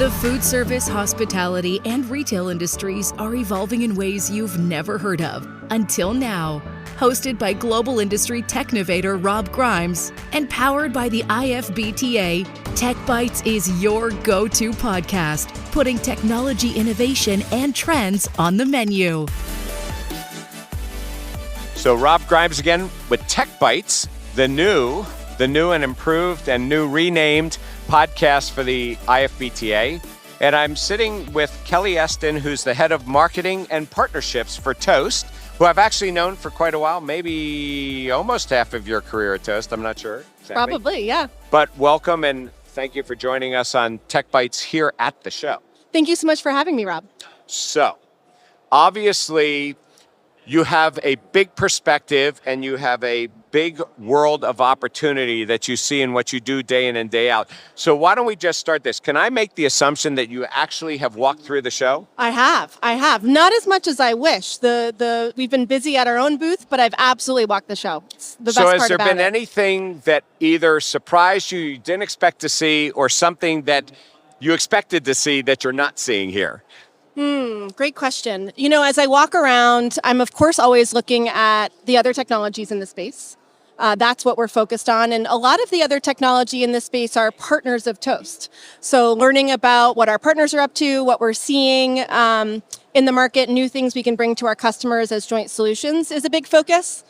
The food service, hospitality, and retail industries are evolving in ways you've never heard of until now. Hosted by global industry technovator Rob Grimes and powered by the IFBTA, Techbytes is your go-to podcast, putting technology innovation and trends on the menu. So Rob Grimes again with Techbytes, the new and improved and new renamed podcast for the IFBTA. And I'm sitting with Kelly Esten, who's the head of marketing and partnerships for Toast, who I've actually known for quite a while, maybe almost half of your career at Toast. I'm not sure. Exactly. Probably, yeah. But welcome and thank you for joining us on Techbytes here at the show. Thank you so much for having me, Rob. So, obviously, you have a big perspective and you have a big world of opportunity that you see in what you do day in and day out. So why don't we just start this? Can I make the assumption that you actually have walked through the show? I have. Not as much as I wish. We've been busy at our own booth, but I've absolutely walked the show. It's the best part about it. So has there been anything that either surprised you didn't expect to see, or something that you expected to see that you're not seeing here? Great question. You know, as I walk around, I'm of course always looking at the other technologies in the space. That's what we're focused on. And a lot of the other technology in this space are partners of Toast. So learning about what our partners are up to, what we're seeing in the market, new things we can bring to our customers as joint solutions is a big focus.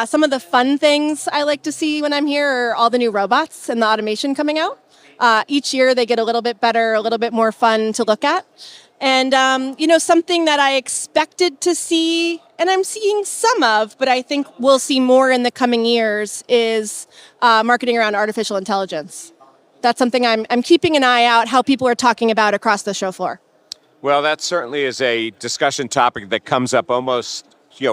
Some of the fun things I like to see when I'm here are all the new robots and the automation coming out. Each year they get a little bit better, a little bit more fun to look at. And, something that I expected to see, and I'm seeing some of, but I think we'll see more in the coming years, is marketing around artificial intelligence. That's something I'm keeping an eye out, how people are talking about across the show floor. Well, that certainly is a discussion topic that comes up almost,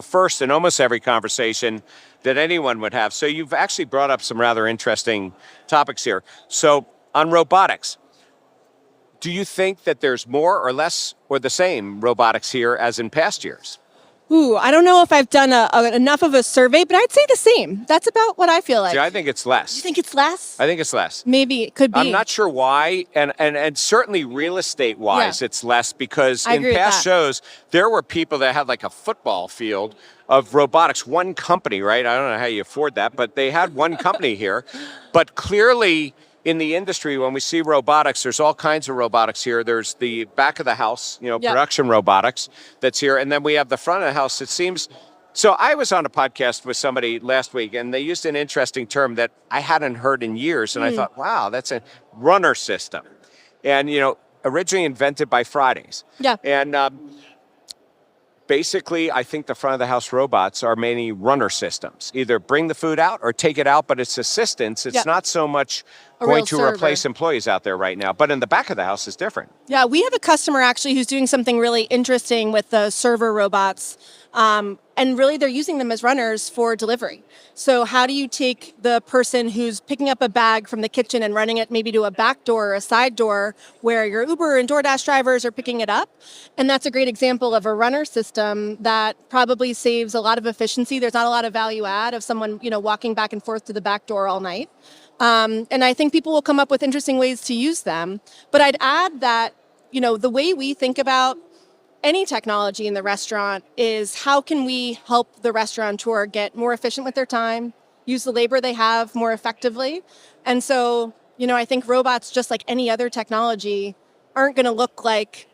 first in almost every conversation that anyone would have. So you've actually brought up some rather interesting topics here. So on robotics, do you think that there's more or less or the same robotics here as in past years? I don't know if I've done enough of a survey, but I'd say the same. That's about what I feel like. See, I think it's less. You think it's less? I think it's less. Maybe it could be. I'm not sure why, and certainly real estate-wise, it's less, because in past shows, there were people that had like a football field of robotics. One company, right? I don't know how you afford that, but they had one company here. But clearly, in the industry, when we see robotics, there's all kinds of robotics here. There's the back of the house, production robotics that's here. And then we have the front of the house. It seems, so I was on a podcast with somebody last week, and they used an interesting term that I hadn't heard in years. And I thought, wow, that's a runner system. And, originally invented by Fridays. Yeah. And basically, I think the front of the house robots are mainly runner systems. Either bring the food out or take it out, but it's assistance. It's not so much going to replace employees out there right now. But in the back of the house is different. Yeah, we have a customer actually who's doing something really interesting with the server robots. And really they're using them as runners for delivery. So how do you take the person who's picking up a bag from the kitchen and running it maybe to a back door or a side door where your Uber and DoorDash drivers are picking it up? And that's a great example of a runner system that probably saves a lot of efficiency. There's not a lot of value add of someone, walking back and forth to the back door all night. And I think people will come up with interesting ways to use them. But I'd add that, the way we think about any technology in the restaurant is how can we help the restaurateur get more efficient with their time, use the labor they have more effectively. And so, I think robots, just like any other technology, aren't going to look like,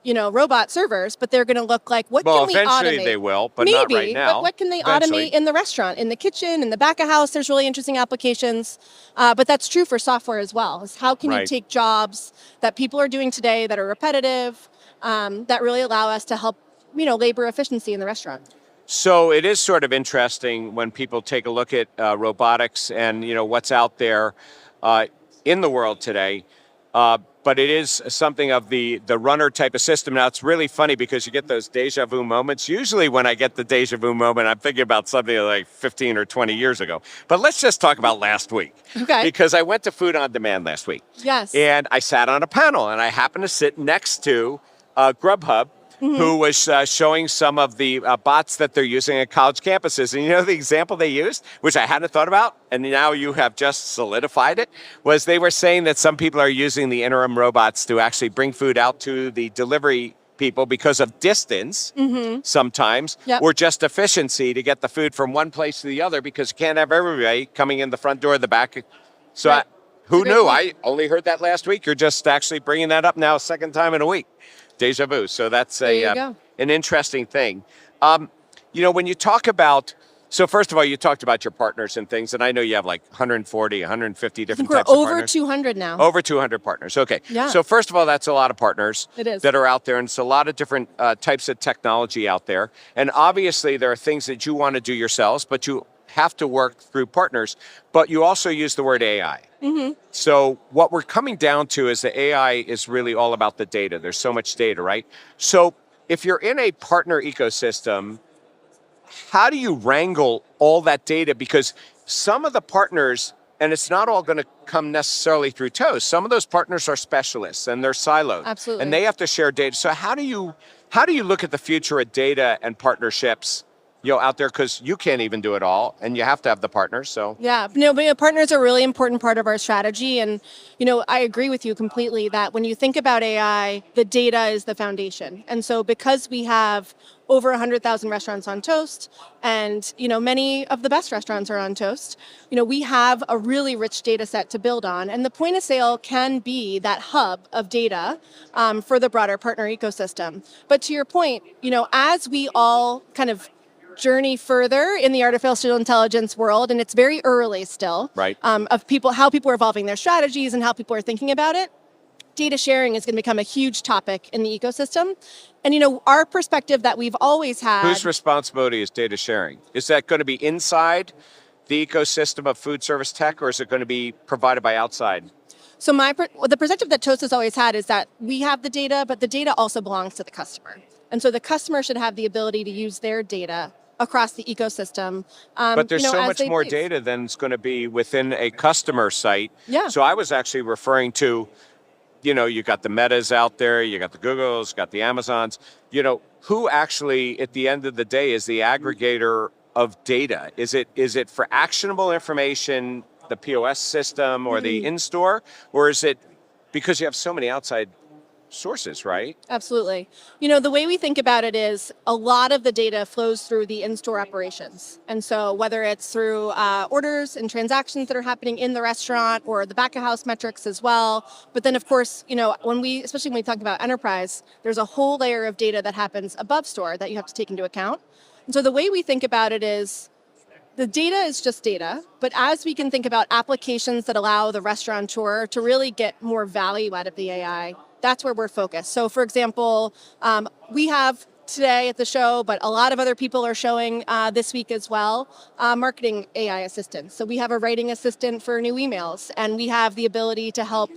robot servers, but they're going to look like, what can we automate? Well, eventually they will, but not right now. But what can they automate in the restaurant, in the kitchen, in the back of house? There's really interesting applications. But that's true for software as well. Is how can you take jobs that people are doing today that are repetitive, that really allow us to help, labor efficiency in the restaurant? So it is sort of interesting when people take a look at robotics and, what's out there in the world today. But it is something of the runner type of system. Now, it's really funny because you get those deja vu moments. Usually when I get the deja vu moment, I'm thinking about something like 15 or 20 years ago. But let's just talk about last week. Okay. Because I went to Food on Demand last week. Yes. And I sat on a panel, and I happened to sit next to Grubhub, who was showing some of the bots that they're using at college campuses. And you know the example they used, which I hadn't thought about, and now you have just solidified it, was they were saying that some people are using the interim robots to actually bring food out to the delivery people because of distance sometimes, or just efficiency to get the food from one place to the other, because you can't have everybody coming in the front door, the back. So who knew? I only heard that last week. You're just actually bringing that up now a second time in a week. Deja vu. So that's an interesting thing. When you talk about, so first of all, you talked about your partners and things, and I know you have like 140, 150 different types of partners. Over 200 now. Over 200 partners. Okay. Yeah. So first of all, that's a lot of partners that are out there, and it's a lot of different types of technology out there. And obviously, there are things that you want to do yourselves, but you have to work through partners. But you also use the word AI. So what we're coming down to is that AI is really all about the data. There's so much data, right? So if you're in a partner ecosystem, how do you wrangle all that data? Because some of the partners, and it's not all going to come necessarily through Toast, some of those partners are specialists and they're siloed. Absolutely. And they have to share data. So how do you look at the future of data and partnerships out there, because you can't even do it all, and you have to have the partners. So but partners are a really important part of our strategy, and I agree with you completely that when you think about AI, the data is the foundation. And so because we have over 100,000 restaurants on Toast, and many of the best restaurants are on Toast, we have a really rich data set to build on, and the point of sale can be that hub of data for the broader partner ecosystem. But to your point, as we all kind of journey further in the artificial intelligence world, and it's very early still, right? Of how people are evolving their strategies and how people are thinking about it. Data sharing is going to become a huge topic in the ecosystem. And our perspective that we've always had. Whose responsibility is data sharing? Is that going to be inside the ecosystem of food service tech, or is it going to be provided by outside? So the perspective that Toast has always had is that we have the data, but the data also belongs to the customer. And so the customer should have the ability to use their data across the ecosystem. But there's so much more data than is going to be within a customer site. Yeah. So I was actually referring to, you got the Metas out there, you got the Googles, you got the Amazons. Who actually, at the end of the day, is the aggregator of data? Is it for actionable information, the POS system or the in-store, or is it because you have so many outside sources, right? Absolutely. The way we think about it is a lot of the data flows through the in-store operations. And so whether it's through orders and transactions that are happening in the restaurant or the back of house metrics as well. But then of course, especially when we talk about enterprise, there's a whole layer of data that happens above store that you have to take into account. And so the way we think about it is the data is just data, but as we can think about applications that allow the restaurateur to really get more value out of the AI, that's where we're focused. So for example, we have today at the show, but a lot of other people are showing this week as well, marketing AI assistants. So we have a writing assistant for new emails, and we have the ability to help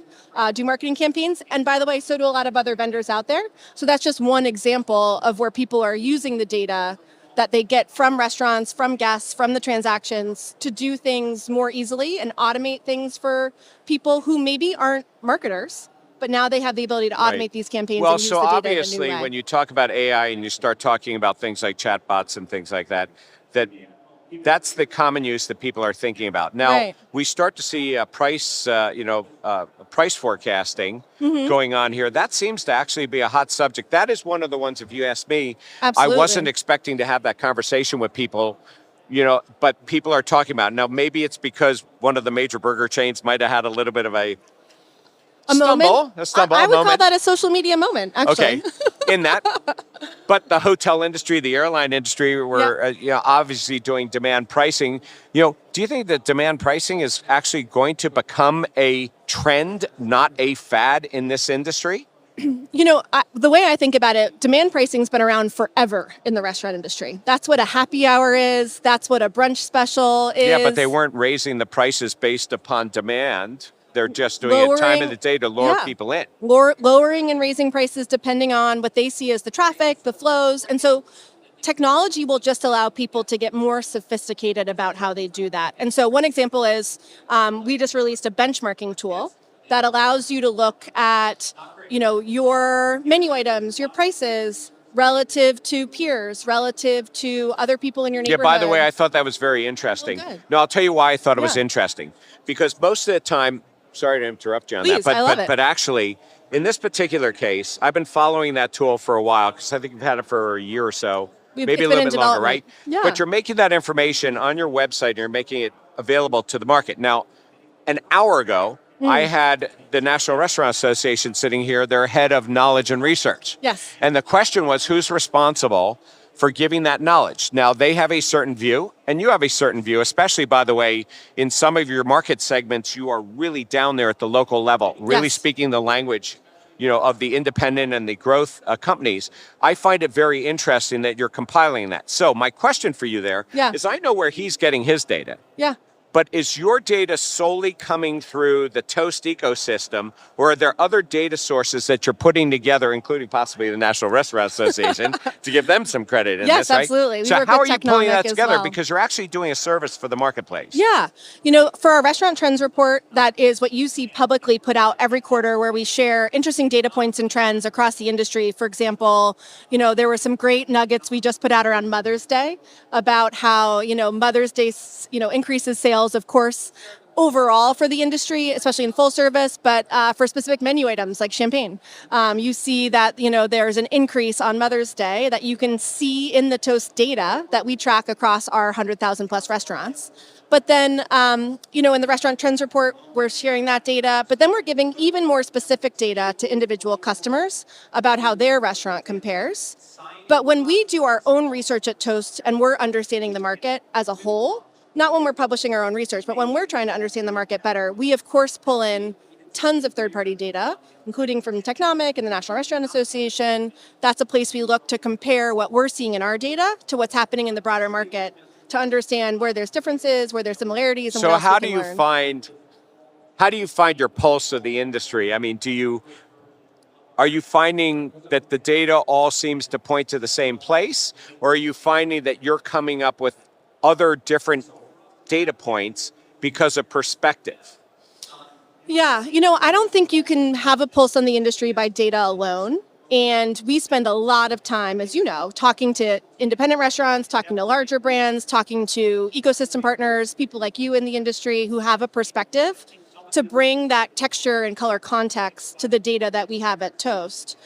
do marketing campaigns. And by the way, so do a lot of other vendors out there. So that's just one example of where people are using the data that they get from restaurants, from guests, from the transactions to do things more easily and automate things for people who maybe aren't marketers, but now they have the ability to automate these campaigns and use the data in a new way. Well, so obviously when you talk about AI and you start talking about things like chatbots and things like that, that's the common use that people are thinking about. Now, we start to see price forecasting going on here. That seems to actually be a hot subject. That is one of the ones, if you ask me, Absolutely. I wasn't expecting to have that conversation with people, but people are talking about it. Now, maybe it's because one of the major burger chains might have had a little bit of a moment? A stumble. I would call that a social media moment, actually. Okay, in that. But the hotel industry, the airline industry were obviously doing demand pricing. Do you think that demand pricing is actually going to become a trend, not a fad in this industry? The way I think about it, demand pricing's been around forever in the restaurant industry. That's what a happy hour is. That's what a brunch special is. Yeah, but they weren't raising the prices based upon demand. They're just doing it time of the day to lure people in. Lowering and raising prices depending on what they see as the traffic, the flows. And so technology will just allow people to get more sophisticated about how they do that. And so one example is we just released a benchmarking tool that allows you to look at your menu items, your prices, relative to peers, relative to other people in your neighborhood. Yeah, by the way, I thought that was very interesting. Oh, good. No, I'll tell you why I thought it was interesting. Because most of the time, sorry to interrupt you on Please, that, I love it. but actually, in this particular case, I've been following that tool for a while, because I think you've had it for a year or so, maybe a little bit longer, right? Yeah. But you're making that information on your website, and you're making it available to the market. Now, an hour ago, I had the National Restaurant Association sitting here, their head of knowledge and research. Yes. And the question was, who's responsible for giving that knowledge? Now, they have a certain view, and you have a certain view, especially, by the way, in some of your market segments, you are really down there at the local level, really speaking the language, of the independent and the growth companies. I find it very interesting that you're compiling that. So my question for you there is, I know where he's getting his data. Yeah. But is your data solely coming through the Toast ecosystem, or are there other data sources that you're putting together, including possibly the National Restaurant Association, to give them some credit in this, right? Yes, absolutely. So how are you pulling that together? Because you're actually doing a service for the marketplace. Yeah. For our Restaurant Trends Report, that is what you see publicly put out every quarter, where we share interesting data points and trends across the industry. For example, there were some great nuggets we just put out around Mother's Day about how, Mother's Day, increases sales, of course, overall for the industry, especially in full service, but for specific menu items like champagne. You see that, there's an increase on Mother's Day that you can see in the Toast data that we track across our 100,000 plus restaurants. But then, in the Restaurant Trends Report, we're sharing that data, but then we're giving even more specific data to individual customers about how their restaurant compares. But when we do our own research at Toast and we're understanding the market as a whole, not when we're publishing our own research, but when we're trying to understand the market better, we of course pull in tons of third-party data, including from Technomic and the National Restaurant Association. That's a place we look to compare what we're seeing in our data to what's happening in the broader market, to understand where there's differences, where there's similarities, and so what else how we do can you learn. how do you find your pulse of the industry? I mean, are you finding that the data all seems to point to the same place, or are you finding that you're coming up with other different data points because of perspective? Yeah, I don't think you can have a pulse on the industry by data alone. And we spend a lot of time, as you know, talking to independent restaurants, talking to larger brands, talking to ecosystem partners, people like you in the industry who have a perspective to bring that texture and color context to the data that we have at Toast.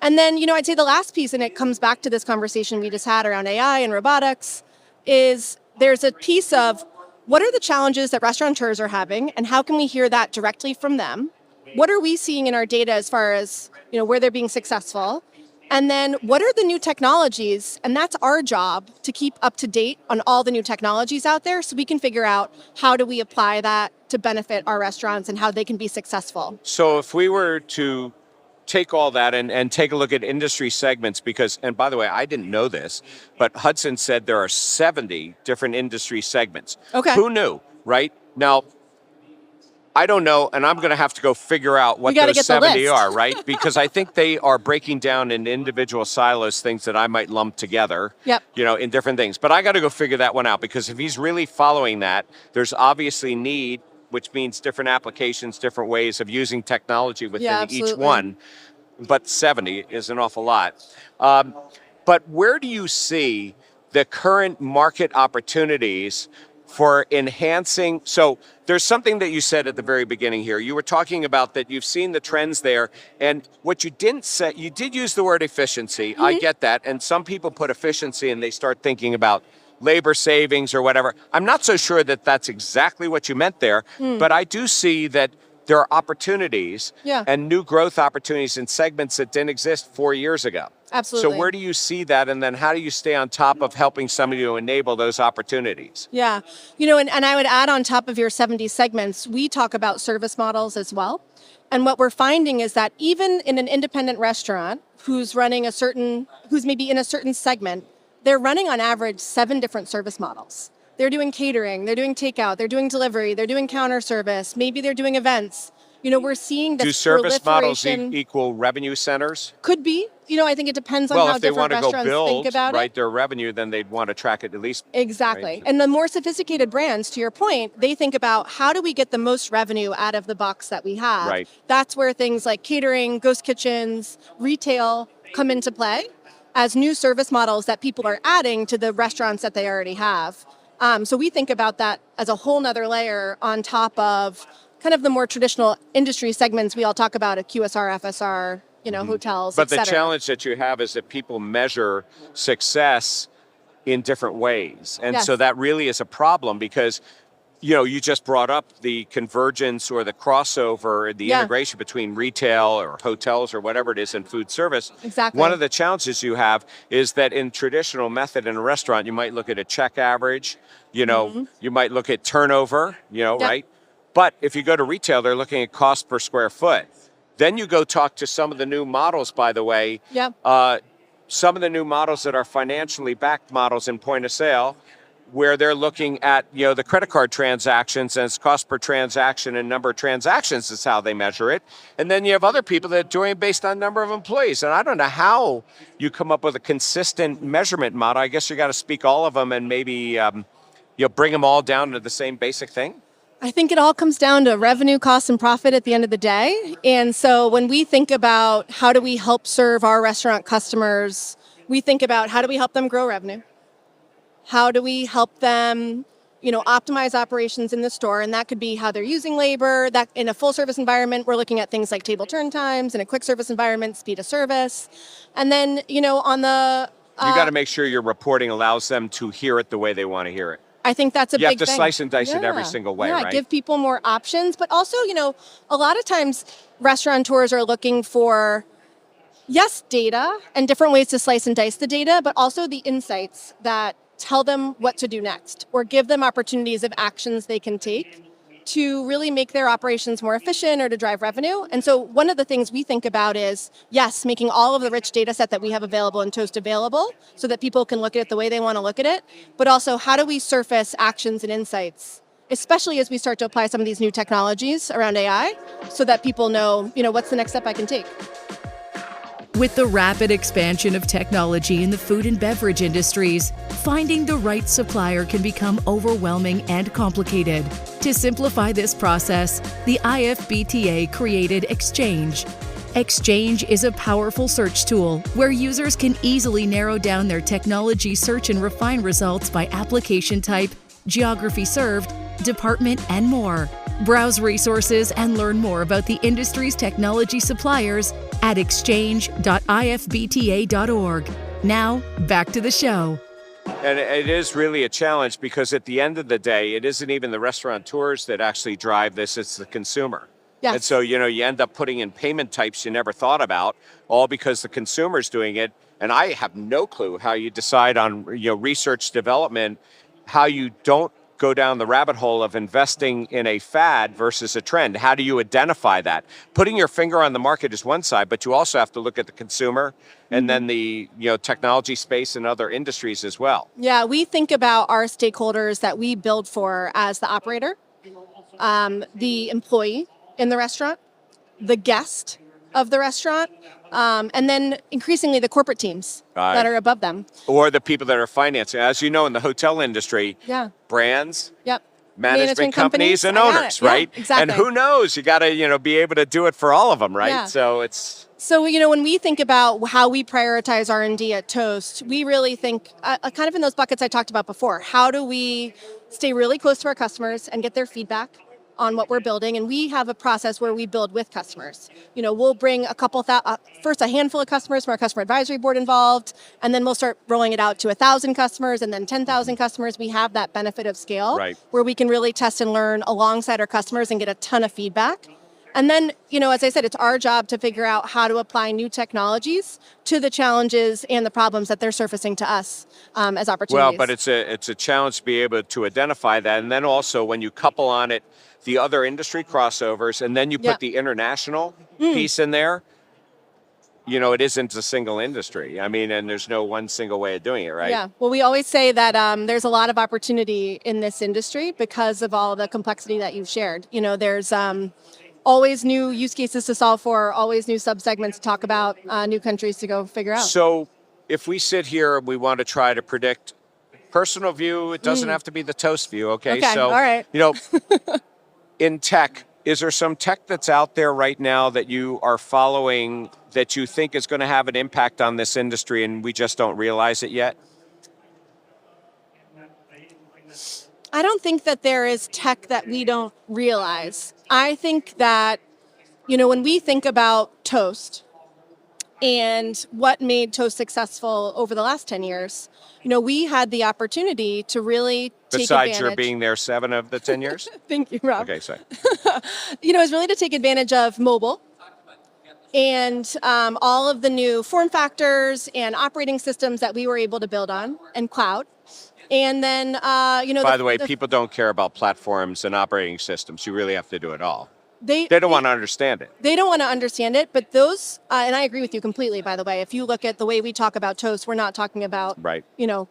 And then, I'd say the last piece, and it comes back to this conversation we just had around AI and robotics, is there's a piece of what are the challenges that restaurateurs are having, and how can we hear that directly from them? What are we seeing in our data as far as, where they're being successful? And then what are the new technologies? And that's our job, to keep up to date on all the new technologies out there, so we can figure out how do we apply that to benefit our restaurants and how they can be successful. So if we were to take all that and take a look at industry segments, and by the way, I didn't know this, but Hudson said there are 70 different industry segments. Okay. Who knew, right? Now, I don't know, and I'm going to have to go figure out what those 70 are, right? Because I think they are breaking down in individual silos, things that I might lump together, in different things. But I got to go figure that one out, because if he's really following that, there's obviously need, which means different applications, different ways of using technology within each one. But 70 is an awful lot. But where do you see the current market opportunities for enhancing? So there's something that you said at the very beginning here. You were talking about that you've seen the trends there, and what you didn't say, you did use the word efficiency. I get that. And some people put efficiency and they start thinking about labor savings or whatever. I'm not so sure that that's exactly what you meant there, but I do see that there are opportunities and new growth opportunities in segments that didn't exist 4 years ago. Absolutely. So where do you see that? And then how do you stay on top of helping somebody to enable those opportunities? Yeah. And I would add, on top of your 70 segments, we talk about service models as well. And what we're finding is that even in an independent restaurant who's maybe in a certain segment, they're running on average 7 different service models. They're doing catering, they're doing takeout, they're doing delivery, they're doing counter service, maybe they're doing events. We're seeing this. Do service models equal revenue centers? Could be. I think it depends on how different restaurants think about it. Their revenue, then they'd want to track it at least. Exactly. Right? And the more sophisticated brands, to your point, they think about how do we get the most revenue out of the box that we have. Right. That's where things like catering, ghost kitchens, retail come into play. as new service models that people are adding to the restaurants that they already have. So we think about that as a whole nother layer on top of kind of the more traditional industry segments we all talk about at QSR, FSR, hotels, But et cetera. the challenge that you have is that people measure success in different ways. And so that really is a problem because, you just brought up the convergence or the crossover, the integration between retail or hotels or whatever it is in food service. Exactly. One of the challenges you have is that in traditional method in a restaurant, you might look at a check average, you might look at turnover, right? But if you go to retail, they're looking at cost per square foot. Then you go talk to some of the new models, by the way. Some of the new models that are financially backed models in point of sale, where they're looking at, the credit card transactions and its cost per transaction and number of transactions is how they measure it. And then you have other people that are doing it based on number of employees. And I don't know how you come up with a consistent measurement model. I guess you got to speak all of them and maybe bring them all down to the same basic thing. I think it all comes down to revenue, cost, and profit at the end of the day. And so when we think about how do we help serve our restaurant customers, we think about how do we help them grow revenue? How do we help them, optimize operations in the store? And that could be how they're using labor. That in a full service environment, we're looking at things like table turn times. In a quick service environment, speed of service. And then, on the... you got to make sure your reporting allows them to hear it the way they want to hear it. I think that's a big thing. You have to slice and dice it every single way, right? Give people more options. But also, a lot of times restaurateurs are looking for, data and different ways to slice and dice the data, but also the insights that tell them what to do next or give them opportunities of actions they can take to really make their operations more efficient or to drive revenue. And so one of the things we think about is, making all of the rich data set that we have available in Toast available so that people can look at it the way they want to look at it, but also how do we surface actions and insights, especially as we start to apply some of these new technologies around AI so that people know, what's the next step I can take. With the rapid expansion of technology in the food and beverage industries, finding the right supplier can become overwhelming and complicated. To simplify this process, the IFBTA created Exchange. Exchange is a powerful search tool where users can easily narrow down their technology search and refine results by application type, geography served, department, and more. Browse resources and learn more about the industry's technology suppliers at exchange.ifbta.org. Now, back to the show. And it is really a challenge because at the end of the day, it isn't even the restaurateurs that actually drive this, it's the consumer. Yes. And so, you end up putting in payment types you never thought about, all because the consumer's doing it. And I have no clue how you decide on, research development, how you don't go down the rabbit hole of investing in a fad versus a trend. How do you identify that? Putting your finger on the market is one side, but you also have to look at the consumer and then the technology space and other industries as well. Yeah, we think about our stakeholders that we build for as the operator, the employee in the restaurant, the guest of the restaurant, and then increasingly the corporate teams that are above them. Or the people that are financing. As you know, in the hotel industry, brands, management companies and owners, right? Yeah, exactly. And who knows? You got to, be able to do it for all of them, right? Yeah. So it's... So, when we think about how we prioritize R&D at Toast, we really think kind of in those buckets I talked about before. How do we stay really close to our customers and get their feedback on what we're building? And we have a process where we build with customers. We'll bring first a handful of customers from our customer advisory board involved, and then we'll start rolling it out to 1,000 customers and then 10,000 customers. We have that benefit of scale where we can really test and learn alongside our customers and get a ton of feedback. And then, as I said, it's our job to figure out how to apply new technologies to the challenges and the problems that they're surfacing to us as opportunities. Well, but it's a challenge to be able to identify that. And then also when you couple on it the other industry crossovers and then you put the international piece in there, it isn't a single industry. I mean, and there's no one single way of doing it, right? Yeah. Well, we always say that there's a lot of opportunity in this industry because of all the complexity that you've shared. There's... always new use cases to solve for, always new subsegments to talk about, new countries to go figure out. So if we sit here and we want to try to predict personal view, it doesn't have to be the Toast view, okay? So, all right. In tech, Is there some tech that's out there right now that you are following that you think is going to have an impact on this industry and we just don't realize it yet? I don't think that there is tech that we don't realize. I think that, when we think about Toast and what made Toast successful over the last 10 years, we had the opportunity to really take advantage. Besides your being there 7 of the 10 years? Thank you, Rob. Okay, sorry. It's really to take advantage of mobile and all of the new form factors and operating systems that we were able to build on and cloud. And then, By the way, people don't care about platforms and operating systems. You really have to do it all. They don't want to understand it. They don't want to understand it, but those, and I agree with you completely, by the way. If you look at the way we talk about Toast, we're not talking about,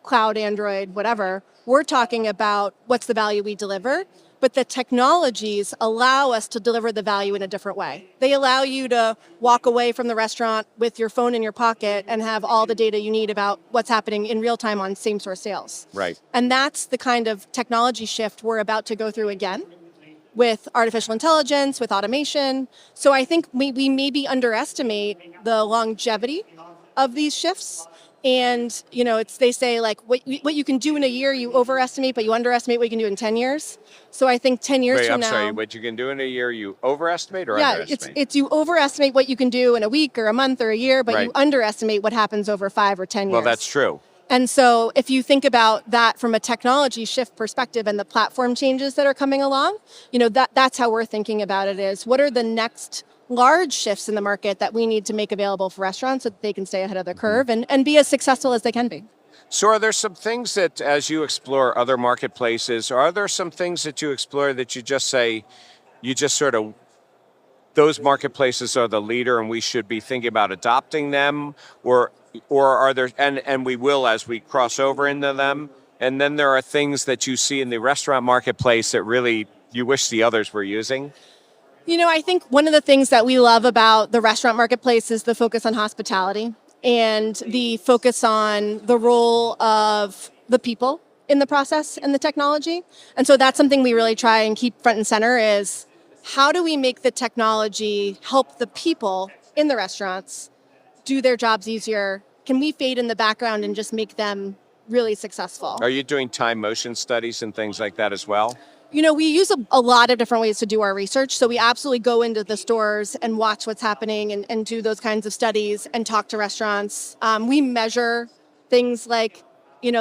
cloud, Android, whatever. We're talking about what's the value we deliver. But the technologies allow us to deliver the value in a different way. They allow you to walk away from the restaurant with your phone in your pocket and have all the data you need about what's happening in real time on same-store sales. Right. And that's the kind of technology shift we're about to go through again with artificial intelligence, with automation. So I think we maybe underestimate the longevity of these shifts. And, they say like what you can do in a year, you overestimate, but you underestimate what you can do in 10 years. So I think 10 years from now. I'm sorry, what you can do in a year, you overestimate or underestimate? It's you overestimate what you can do in a week or a month or a year, but you underestimate what happens over 5 or 10 years. Well, that's true. And so if you think about that from a technology shift perspective and the platform changes that are coming along, that's how we're thinking about it is what are the next large shifts in the market that we need to make available for restaurants so that they can stay ahead of the curve and be as successful as they can be. So are there some things that, as you explore other marketplaces, are there some things that you explore that you just say, those marketplaces are the leader and we should be thinking about adopting them? Or are there, and we will as we cross over into them, and then there are things that you see in the restaurant marketplace that really you wish the others were using? I think one of the things that we love about the restaurant marketplace is the focus on hospitality and the focus on the role of the people in the process and the technology. And so that's something we really try and keep front and center is how do we make the technology help the people in the restaurants do their jobs easier? Can we fade in the background and just make them really successful? Are you doing time motion studies and things like that as well? We use a lot of different ways to do our research. So we absolutely go into the stores and watch what's happening and do those kinds of studies and talk to restaurants. We measure things like,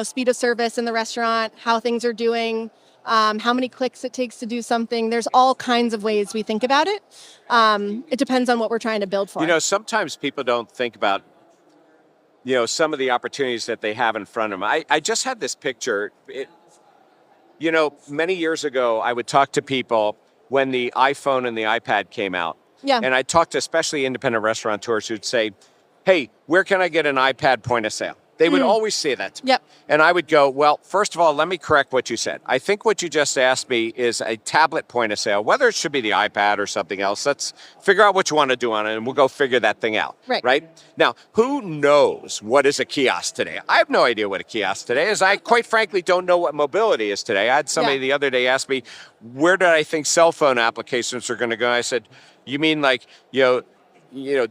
speed of service in the restaurant, how things are doing, how many clicks it takes to do something. There's all kinds of ways we think about it. It depends on what we're trying to build for. Sometimes people don't think about, some of the opportunities that they have in front of them. I just had this picture. Many years ago, I would talk to people when the iPhone and the iPad came out. Yeah. And I talked to especially independent restaurateurs who'd say, hey, where can I get an iPad point of sale? They would always say that to me. Yep. And I would go, well, first of all, let me correct what you said. I think what you just asked me is a tablet point of sale, whether it should be the iPad or something else. Let's figure out what you want to do on it, and we'll go figure that thing out. Right? Now, who knows what is a kiosk today? I have no idea what a kiosk today is. I, quite frankly, don't know what mobility is today. I had somebody the other day ask me, where did I think cell phone applications are going to go? I said, you mean like,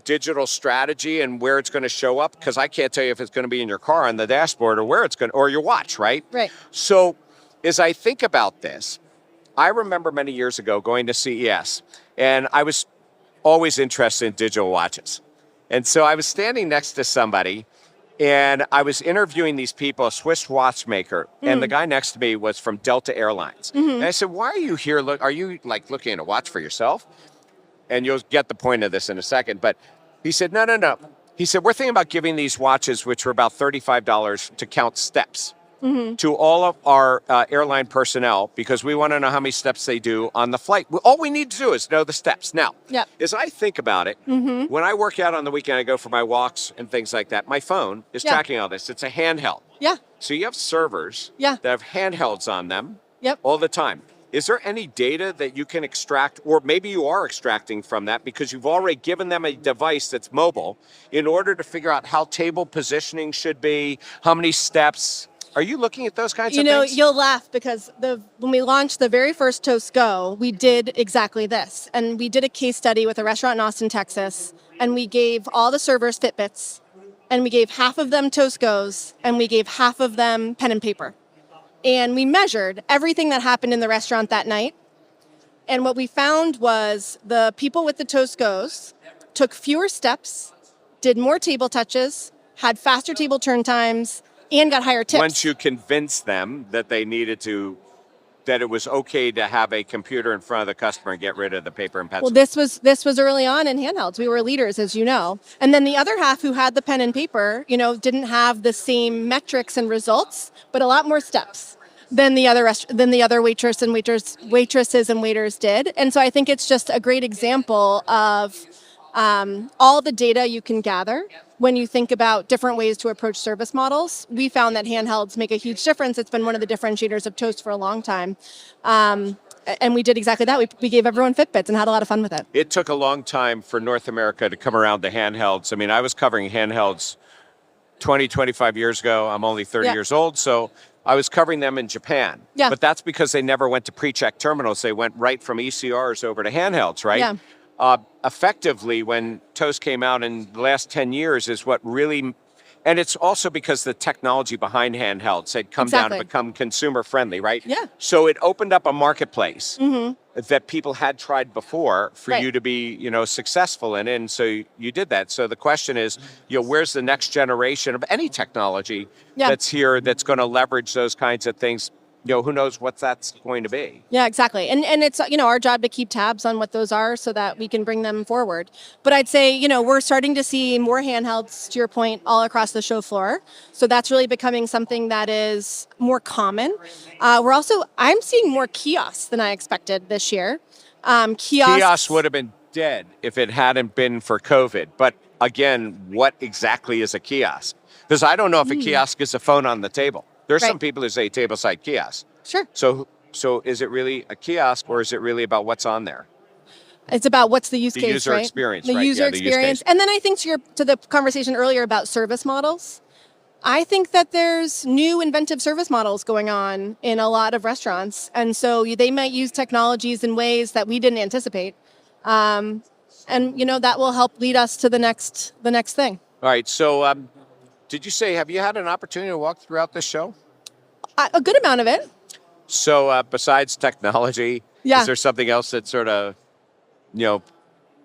digital strategy and where it's going to show up? Because I can't tell you if it's going to be in your car on the dashboard or where it's going to, or your watch, right? Right. So as I think about this, I remember many years ago going to CES, and I was always interested in digital watches. And so I was standing next to somebody, and I was interviewing these people, a Swiss watchmaker, and the guy next to me was from Delta Airlines. And I said, why are you here? Are you looking at a watch for yourself? And you'll get the point of this in a second. But he said, no. He said, we're thinking about giving these watches, which were about $35, to count steps to all of our airline personnel because we want to know how many steps they do on the flight. All we need to do is know the steps. Now, as I think about it, when I work out on the weekend, I go for my walks and things like that. My phone is tracking all this. It's a handheld. Yeah. So you have servers that have handhelds on them all the time. Is there any data that you can extract, or maybe you are extracting from that because you've already given them a device that's mobile in order to figure out how table positioning should be, how many steps? Are you looking at those kinds of things? You know, you'll laugh because when we launched the very first Toast Go, we did exactly this. And we did a case study with a restaurant in Austin, Texas, and we gave all the servers Fitbits, and we gave half of them Toast Go's, and we gave half of them pen and paper. And we measured everything that happened in the restaurant that night. And what we found was the people with the Toast Go's took fewer steps, did more table touches, had faster table turn times, and got higher tips. Once you convinced them that they needed to, that it was okay to have a computer in front of the customer and get rid of the paper and pencil. Well, this was early on in handhelds. We were leaders, as you know. And then the other half who had the pen and paper, you know, didn't have the same metrics and results, but a lot more steps than the other waitresses and waiters did. And so I think it's just a great example of all the data you can gather when you think about different ways to approach service models. We found that handhelds make a huge difference. It's been one of the differentiators of Toast for a long time. And we did exactly that. We gave everyone Fitbits and had a lot of fun with it. It took a long time for North America to come around to handhelds. I mean, I was covering handhelds 20, 25 years ago. I'm only 30 years old, so I was covering them in Japan. Yeah. But that's because they never went to pre-check terminals. They went right from ECRs over to handhelds, right? Yeah. Effectively, when Toast came out in the last 10 years is what really, and it's also because the technology behind handhelds had come down and become consumer friendly, right? Yeah. So it opened up a marketplace that people had tried before for you to be, you know, successful in, and so you did that. So the question is, you know, where's the next generation of any technology that's here that's going to leverage those kinds of things? You know, who knows what that's going to be. Yeah, exactly. And it's, you know, our job to keep tabs on what those are so that we can bring them forward. But I'd say, you know, we're starting to see more handhelds, to your point, all across the show floor. So that's really becoming something that is more common. I'm seeing more kiosks than I expected this year. Kiosks would have been dead if it hadn't been for COVID. But again, what exactly is a kiosk? Because I don't know if a kiosk is a phone on the table. There's some people who say tableside kiosk. Sure. So is it really a kiosk, or is it really about what's on there? It's about what's the use case, user right? experience, the right? User Yeah, experience. And then I think to the conversation earlier about service models, I think that there's new inventive service models going on in a lot of restaurants. And so they might use technologies in ways that we didn't anticipate. And, you know, that will help lead us to the next thing. All right. So did you say, have you had an opportunity to walk throughout this show? A good amount of it. So besides technology, is there something else that sort of, you know,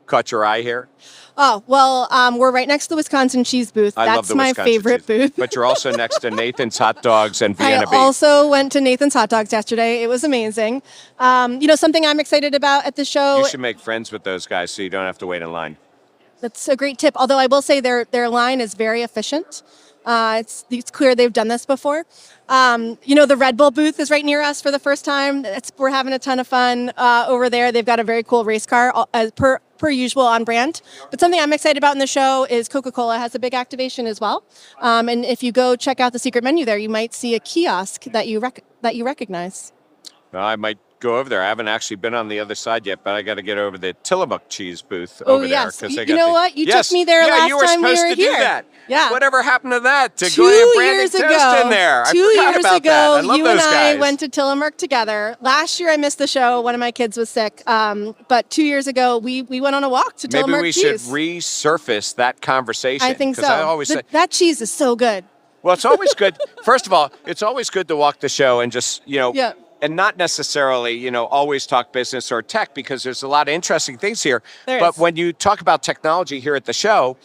caught your eye here? Oh, well, we're right next to the Wisconsin cheese booth. I love That's my favorite booth. But you're also next to Nathan's Hot Dogs and Vienna Beef. I also went to Nathan's Hot Dogs yesterday. It was amazing. You know, something I'm excited about at the show. You should make friends with those guys so you don't have to wait in line. That's a great tip. Although I will say their line is very efficient. It's clear they've done this before. You know, the Red Bull booth is right near us for the first time. We're having a ton of fun over there. They've got a very cool race car, per usual, on brand. But something I'm excited about in the show is Coca-Cola has a big activation as well. And if you go check out the secret menu there, you might see a kiosk that you recognize. Well, I might go over there. I haven't actually been on the other side yet, but I got to get over the Tillamook cheese booth over there. Yes. You know what? You took me there last time we were here. Yeah, you were supposed to do that. Yeah. Whatever happened to that? To go to Brandon Toast in there. I forgot about that. I love you those and I guys. went to Tillamook together. Last year I missed the show. One of my kids was sick. But 2 years ago we went on a walk to Tillamook Maybe we should resurface that conversation. I think so. I always say, that cheese is so good. Well, it's always good. First of all, it's always good to walk the show and just, you know, and not necessarily, you know, always talk business or tech, because there's a lot of interesting things here. But when you talk about technology here at the show,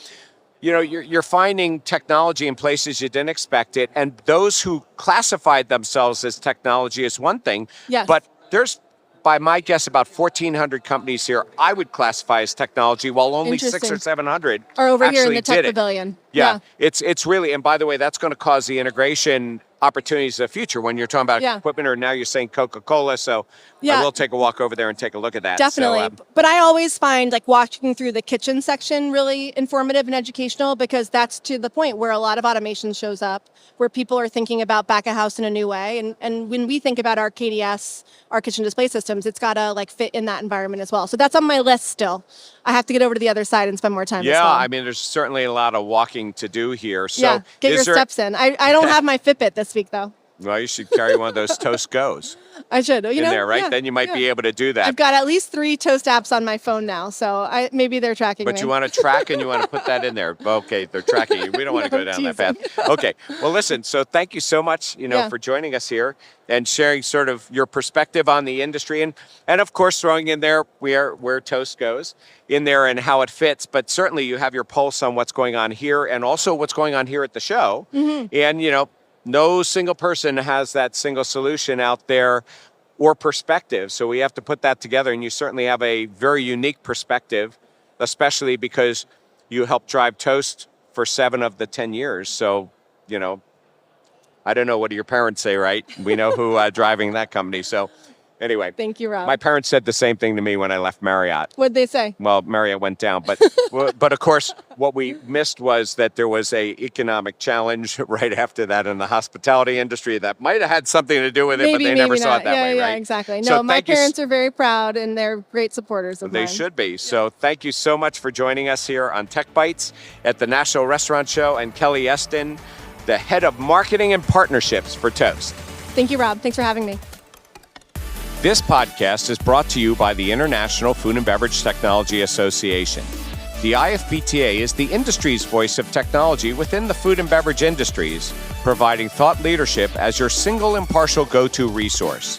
you know, you're finding technology in places you didn't expect it. And those who classified themselves as technology is one thing. Yes. But there's, by my guess, about 1,400 companies here I would classify as technology, while only 600 or 700 are over here in the actually Tech Pavilion. Yeah. It's really, and by the way, that's going to cause the integration opportunities in the future when you're talking about equipment, or now you're saying Coca-Cola. So I will take a walk over there and take a look at that. Definitely. So, but I always find like walking through the kitchen section really informative and educational, because that's to the point where a lot of automation shows up, where people are thinking about back of house in a new way. And when we think about our KDS, our kitchen display systems, it's got to like fit in that environment as well. So that's on my list still. I have to get over to the other side and spend more time as well. I mean, there's certainly a lot of walking to do here. So get your steps in. I don't have my Fitbit this week, though. Well, you should carry one of those Toast Go's. I should. There, right? Yeah, then you might be able to do that. I've got at least 3 Toast apps on my phone now, so maybe they're tracking me. But you want to track and you want to put that in there. Okay, they're tracking you. We don't want to go down that path. Okay. Well, listen, so thank you so much, for joining us here and sharing sort of your perspective on the industry. And of course, throwing in there where Toast goes in there and how it fits. But certainly you have your pulse on what's going on here and also what's going on here at the show. Mm-hmm. And, no single person has that single solution out there or perspective. So we have to put that together. And you certainly have a very unique perspective, especially because you helped drive Toast for 7 of the 10 years. So, I don't know, what do your parents say, right? We know who driving that company. So anyway. Thank you, Rob. My parents said the same thing to me when I left Marriott. What'd they say? Well, Marriott went down. But but of course, what we missed was that there was a economic challenge right after that in the hospitality industry that might have had something to do with it, but they never saw it that way, right? Yeah, exactly. No, my parents are very proud, and they're great supporters of mine. They should be. So thank you so much for joining us here on Techbytes at the National Restaurant Show, and Kelly Esten, the head of marketing and partnerships for Toast. Thank you, Rob. Thanks for having me. This podcast is brought to you by the International Food and Beverage Technology Association. The IFBTA is the industry's voice of technology within the food and beverage industries, providing thought leadership as your single impartial go-to resource.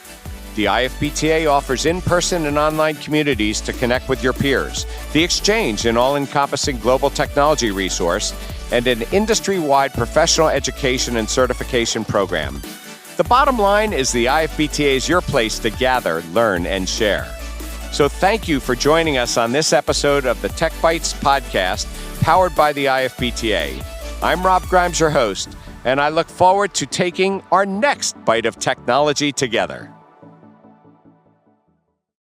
The IFBTA offers in-person and online communities to connect with your peers, the exchange an all-encompassing global technology resource, and an industry-wide professional education and certification program. The bottom line is the IFBTA is your place to gather, learn, and share. So thank you for joining us on this episode of the Techbytes podcast, powered by the IFBTA. I'm Rob Grimes, your host, and I look forward to taking our next bite of technology together.